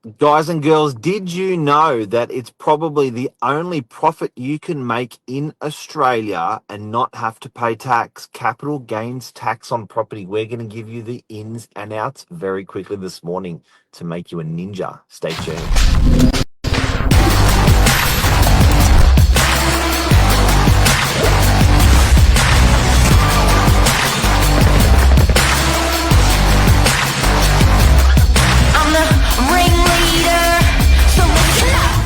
Guys and girls, did you know that it's probably the only profit you can make in Australia and not have to pay tax? Capital gains tax on property. We're going to give you the ins and outs very quickly this morning to make you a ninja. Stay tuned. I'm the ringleader, so listen up.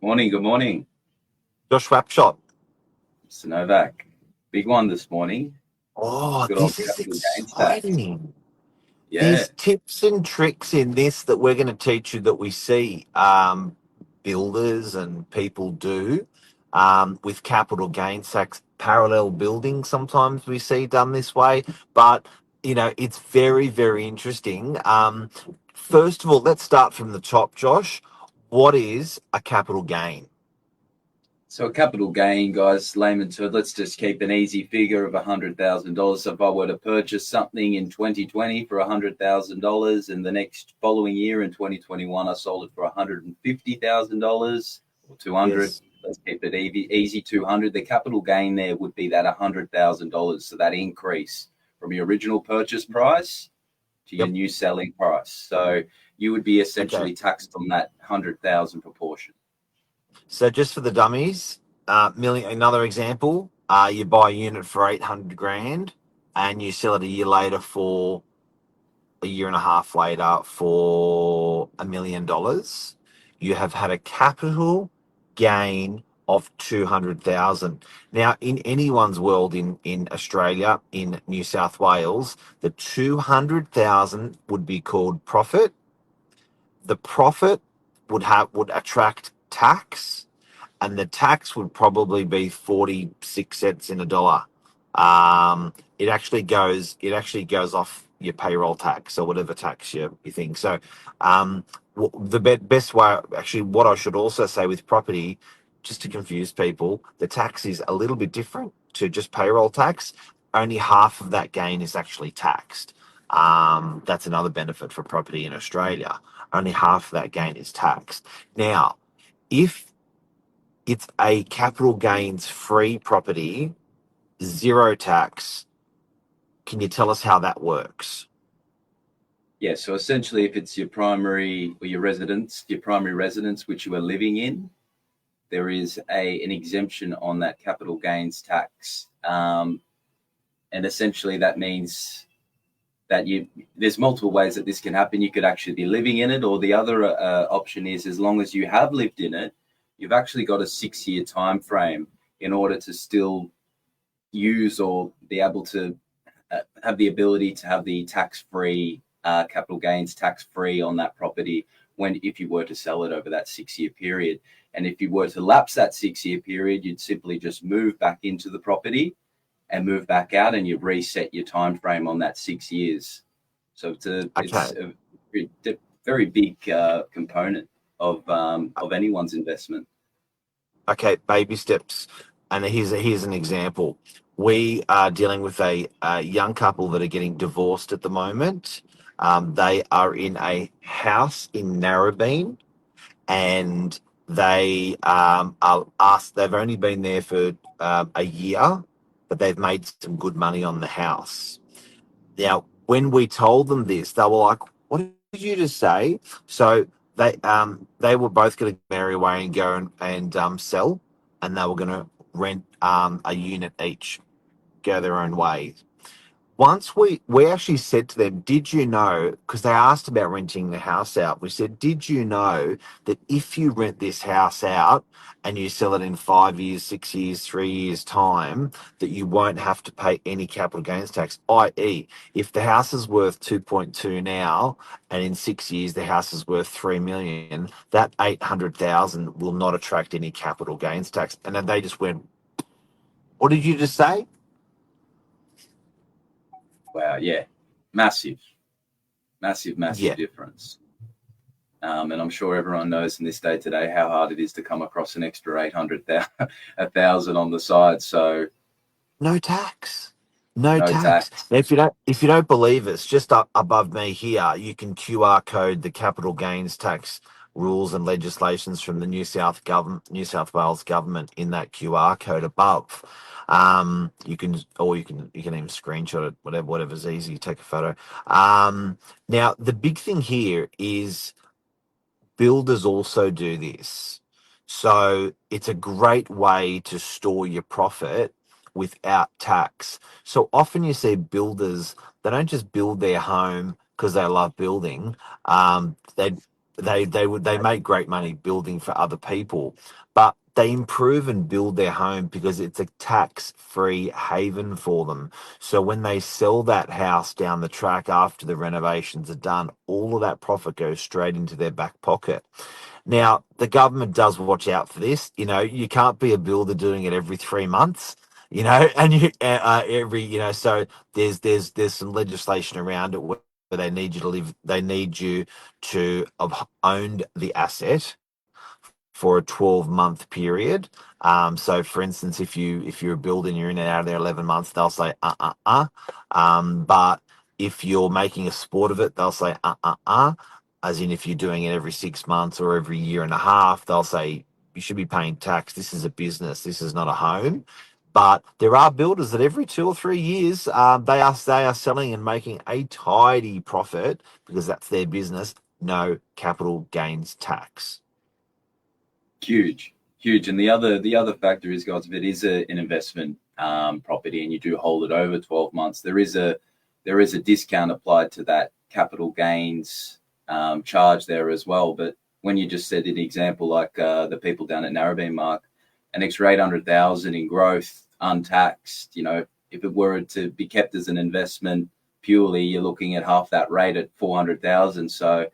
Morning, good morning. Josh Wapshot. It's Novak. Big one this morning. Oh, Good old this is capital gains tax. exciting. Yeah, There's tips and tricks in this that we're going to teach you that we see builders and people do with capital gains tax. Parallel building sometimes we see done this way, but it's very, very interesting. First of all, let's start from the top, Josh. What is a capital gain? so a capital gain, guys, layman terms, let's just keep an easy figure of $100,000. So if I were to purchase something in 2020 for $100,000 and the next following year in 2021, I sold it for $150,000 or 200. Yes. Let's keep it easy 200. The capital gain there would be that $100,000. So that increase from your original purchase price to your Yep. new selling price. So you would be Okay. essentially taxed on that 100,000 proportion. So just for the dummies, another example, you buy a unit for 800 grand and you sell it a year later for a year and a half later for $1 million. You have had a capital gain of 200,000. Now, in anyone's world in Australia, in New South Wales, the 200,000 would be called profit. The profit would attract tax, and the tax would probably be 46 cents in a dollar. It actually goes off your payroll tax or whatever tax you think. So the best way, actually, what I should also say with property, just to confuse people, the tax is a little bit different to just payroll tax. Only half of that gain is actually taxed. That's another benefit for property in Australia. Only half of that gain is taxed. Now, if it's a capital gains free property, zero tax. Can you tell us how that works? Yeah, so essentially, if it's your primary or your residence, your primary residence which you are living in, there is an exemption on that capital gains tax, and essentially that means that there's multiple ways that this can happen. You could actually be living in it, or the other option is, as long as you have lived in it, you've actually got a 6-year time frame in order to still use or be able to have the ability to have the tax-free capital gains tax-free on that property if you were to sell it over that 6-year period. And if you were to lapse that 6-year period, you'd simply just move back into the property and move back out, and you've reset your time frame on that 6 years. So it's Okay. a very big component of anyone's investment. Okay, baby steps. And here's an example. We are dealing with a young couple that are getting divorced at the moment. They are in a house in Narrabeen, and they are asked. They've only been there for a year, but they've made some good money on the house. Now, when we told them this, they were like, "What did you just say?" So they were both going to marry away and go and sell, and they were going to rent a unit each, go their own ways. Once we actually said to them, did you know, because they asked about renting the house out, we said, did you know that if you rent this house out and you sell it in 5 years, 6 years, 3 years time, that you won't have to pay any capital gains tax, i.e. if the house is worth 2.2 now and in 6 years the house is worth 3 million, that 800,000 will not attract any capital gains tax. And then they just went, what did you just say? Wow, yeah, massive, Yeah. difference. And I'm sure everyone knows in this day today how hard it is to come across an extra 800,000 on the side. So No tax. No no tax. tax. Now, if you don't believe us, just up above me here, you can QR code the capital gains tax rules and legislations from the New South Wales government in that QR code above. You can even screenshot it, whatever's easy. Take a photo. Now the big thing here is builders also do this. So it's a great way to store your profit without tax. So often you see builders, they don't just build their home because they love building. They make great money building for other people, but they improve and build their home because it's a tax-free haven for them. So when they sell that house down the track after the renovations are done, all of that profit goes straight into their back pocket. Now, the government does watch out for this. You can't be a builder doing it every 3 months. And so there's some legislation around it where they need you to live. They need you to have owned the asset for a 12-month period. So for instance, if you're a builder and you're in and out of there 11 months, they'll say but if you're making a sport of it, they'll say as in if you're doing it every 6 months or every year and a half, they'll say you should be paying tax. This is a business, this is not a home. But there are builders that every 2 or 3 years, they are selling and making a tidy profit because that's their business. No capital gains tax. Huge, huge. And the other factor is, guys, if it is an investment property and you do hold it over 12 months, there is a discount applied to that capital gains charge there as well. But when you just said an example like the people down at Narrabeen, Mark, an extra 800,000 in growth, untaxed, if it were to be kept as an investment purely, you're looking at half that rate at 400,000. So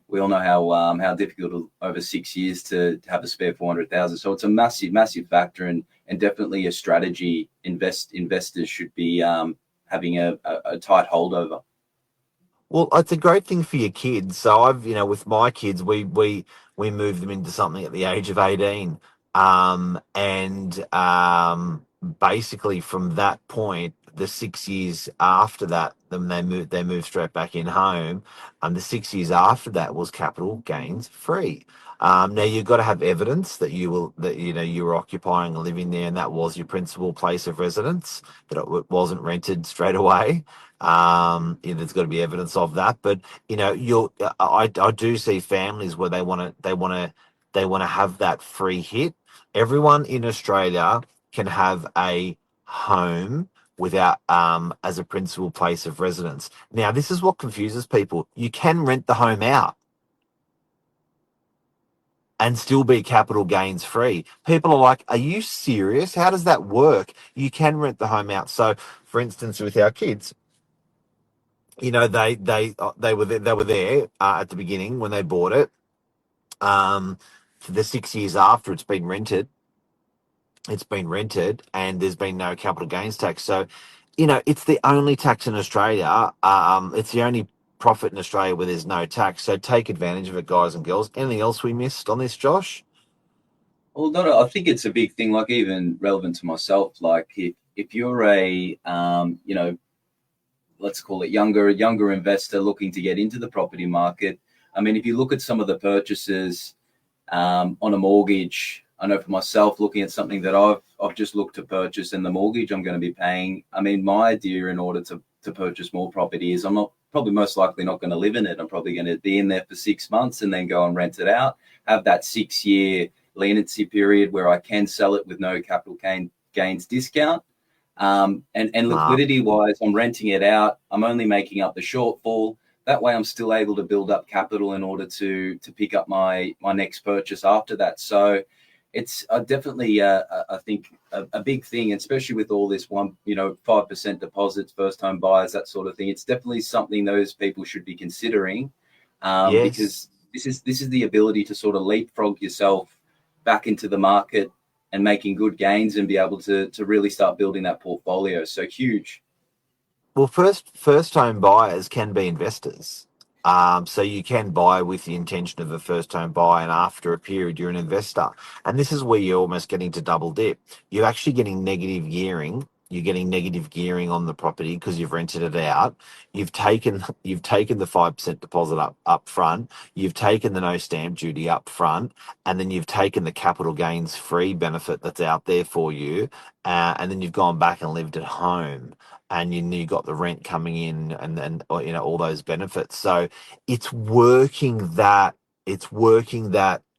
we all know how difficult over 6 years to have a spare 400,000. So it's a massive, massive factor, and definitely a strategy investors should be having a tight hold over. Well, it's a great thing for your kids. So with my kids, we moved them into something at the age of 18, and basically from that point, the 6 years after that, then they moved straight back in home, and the 6 years after that was capital gains free. Now you've got to have evidence that you were occupying and living there, and that was your principal place of residence, that it wasn't rented straight away. There's got to be evidence of that. But I do see families where they want to have that free hit. Everyone in Australia can have a home without as a principal place of residence. Now, this is what confuses people. You can rent the home out and still be capital gains free. People are like, are you serious? How does that work? You can rent the home out. So, for instance, with our kids, they were there at the beginning when they bought it. For the 6 years after it's been rented, and there's been no capital gains tax. So, it's the only tax in Australia. It's the only profit in Australia where there's no tax. So take advantage of it, guys and girls. Anything else we missed on this, Josh? Well, not, I think it's a big thing, like even relevant to myself. Like if you're a let's call it younger investor looking to get into the property market. I mean, if you look at some of the purchases on a mortgage, I know for myself, looking at something that I've just looked to purchase, and the mortgage I'm going to be paying. I mean, my idea in order to purchase more property is I'm not probably most likely not going to live in it. I'm probably going to be in there for 6 months and then go and rent it out. Have that 6 year leniency period where I can sell it with no capital gains discount. And liquidity wise, I'm renting it out. I'm only making up the shortfall. That way I'm still able to build up capital in order to pick up my next purchase after that. So it's definitely, I think, a big thing, especially with all this 5% deposits, first home buyers, that sort of thing. It's definitely something those people should be considering, Yes. because this is the ability to sort of leapfrog yourself back into the market and making good gains and be able to really start building that portfolio. So huge. Well, first home buyers can be investors. So you can buy with the intention of a first home buy, and after a period, you're an investor. And this is where you're almost getting to double dip. You're actually getting negative gearing you're getting negative gearing on the property because you've rented it out. You've taken the 5% deposit up front. You've taken the no stamp duty up front, and then you've taken the capital gains free benefit that's out there for you, and then you've gone back and lived at home, and you got the rent coming in, and all those benefits. So it's working that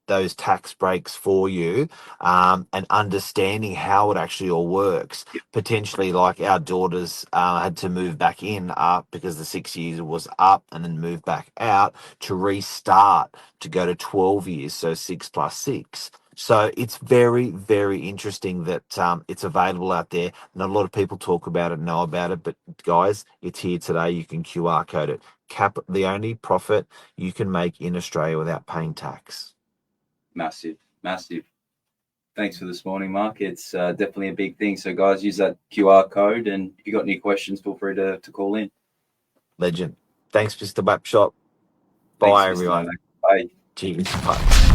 those tax breaks for you, and understanding how it actually all works. Potentially, like our daughters had to move back in because the 6 years was up, and then move back out to restart to go to 12 years, so 6 plus 6. So it's very, very interesting that it's available out there. Not a lot of people talk about it, know about it, but guys, it's here today. You can QR code it. The only profit you can make in Australia without paying tax. Massive, massive. Thanks for this morning, Mark. It's definitely a big thing. So, guys, use that QR code, and if you got any questions, feel free to call in. Legend. Thanks, Mr. Buckshot. Thanks, Bye, Mr. everyone. Nono. Bye. Cheers. Bye.